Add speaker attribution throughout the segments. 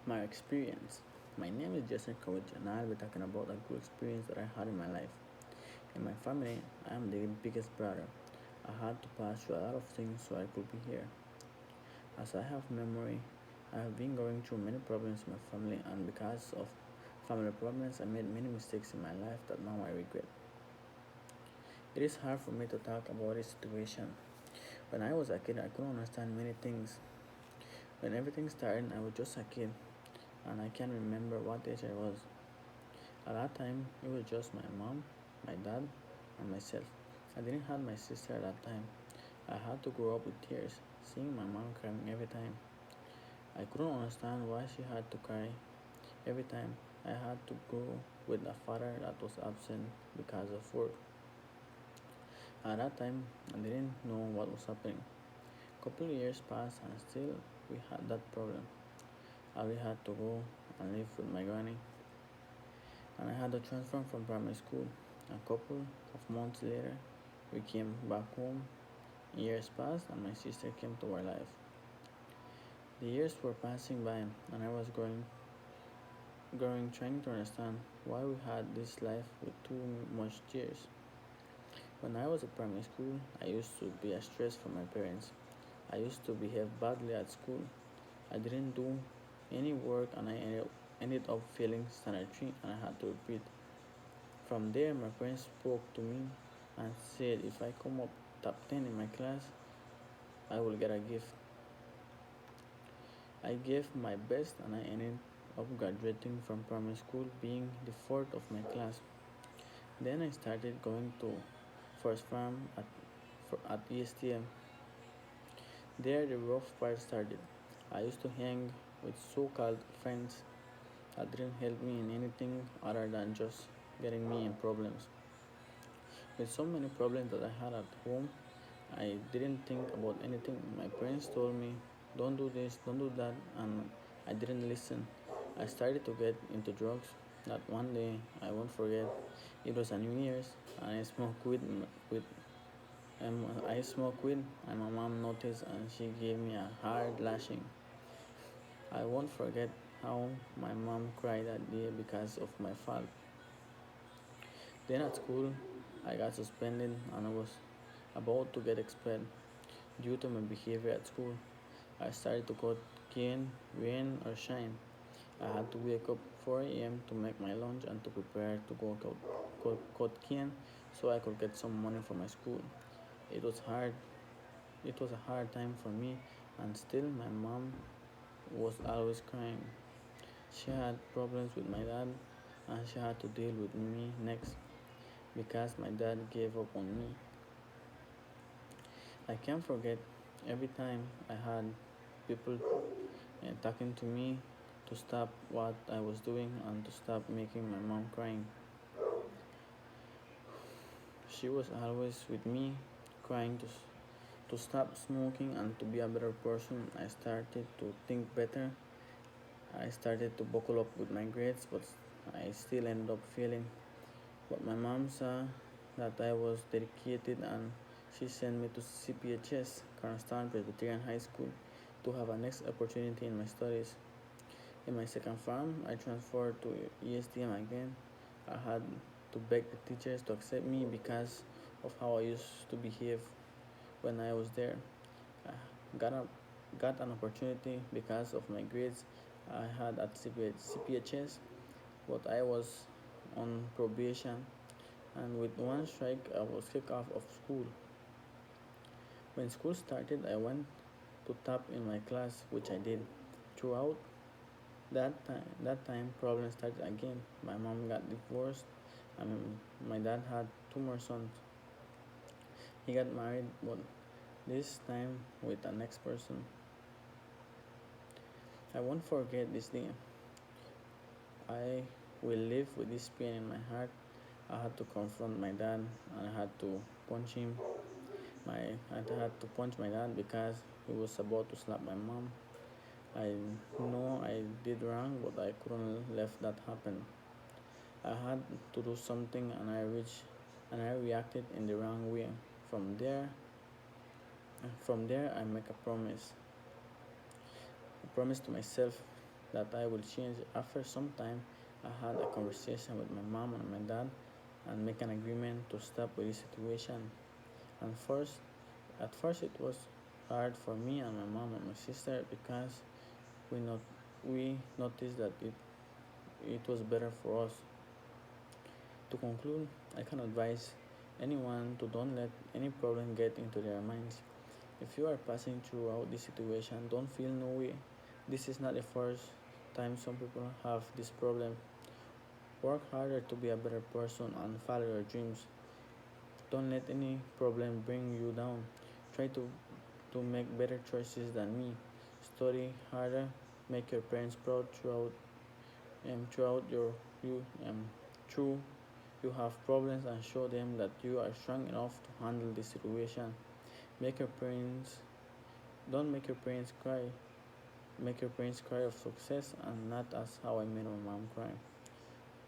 Speaker 1: My experience. My name is Jason Cawich, and I'll be talking about a good experience that I had in my life. In my family, I am the biggest brother. I had to pass through a lot of things so I could be here. As I have memory, I have been going through many problems in my family, and because of family problems, I made many mistakes in my life that now I regret. It is hard for me to talk about this situation. When I was a kid, I couldn't understand many things. When everything started, I was just a kid, and I can't remember what age I was. At that time, it was just my mom, my dad, and myself. I didn't have my sister at that time. I had to grow up with tears, seeing my mom crying every time. I couldn't understand why she had to cry every time. I had to go with a father that was absent because of work. At that time, I didn't know what was happening. Couple of years passed and still we had that problem. I had to go and live with my granny, and I had to transfer from primary school. A couple of months later, we came back home. Years passed, and my sister came to our life. The years were passing by, and I was growing, trying to understand why we had this life with too much tears. When I was at primary school, I used to be a stress for my parents. I used to behave badly at school. I didn't do any work, and I ended up failing standard 3, and I had to repeat. From there, my parents spoke to me and said if I come up top 10 in my class, I will get a gift. I gave my best and I ended up graduating from primary school being the fourth of my class. Then I started going to first farm at ESTM. There the rough part started. I used to hang with so-called friends that didn't help me in anything other than just getting me in problems. With so many problems that I had at home, I didn't think about anything. My parents told me, don't do this, don't do that, and I didn't listen. I started to get into drugs. That one day I won't forget. It was a New Year's, and I smoked weed, and my mom noticed, and she gave me a hard lashing. I won't forget how my mom cried that day because of my fault. Then at school, I got suspended, and I was about to get expelled due to my behavior at school. I started to cut cane, rain or shine. I had to wake up 4 a.m. to make my lunch and to prepare to go cut cane so I could get some money for my school. It was hard. It was a hard time for me, and still my mom was always crying. She had problems with my dad, and she had to deal with me next because my dad gave up on me. I can't forget every time I had people talking to me to stop what I was doing and to stop making my mom crying. She was always with me, crying to stop smoking and to be a better person. I started to think better. I started to buckle up with my grades, but I still ended up failing. But my mom saw that I was dedicated and she sent me to CPHS, Cornerstone Presbyterian High School, to have a next opportunity in my studies. In my second farm, I transferred to ESTM again. I had to beg the teachers to accept me because of how I used to behave when I was there. I got an opportunity because of my grades I had at CPHS, but I was on probation, and with one strike, I was kicked off of school. When school started, I went to top in my class, which I did. Throughout that time, problems started again. My mom got divorced, and my dad had two more sons. He got married, but this time with the next person. I won't forget this day. I will live with this pain in my heart. I had to confront my dad, and I had to punch him. I had to punch my dad because he was about to slap my mom. I know I did wrong, but I couldn't let that happen. I had to do something, and I reacted in the wrong way. From there, from there, I make a promise to myself that I will change. After some time, I had a conversation with my mom and my dad and make an agreement to stop with this situation. And first, at first, it was hard for me and my mom and my sister because we not we noticed that it was better for us. To conclude, I can advise anyone to don't let any problem get into their minds. If you are passing through out this situation, don't feel no way. This is not the first time some people have this problem. Work harder to be a better person and follow your dreams. Don't let any problem bring you down. Try to make better choices than me. Study harder, make your parents proud throughout your you through you have problems and show them that you are strong enough to handle this situation. Make your parents don't make your parents cry. Make your parents cry of success and not as how I made my mom cry.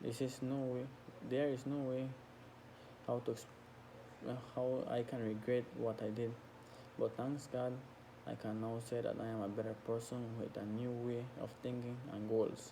Speaker 1: This is no way. There is no way how to how I can regret what I did. But thanks God, I can now say that I am a better person with a new way of thinking and goals.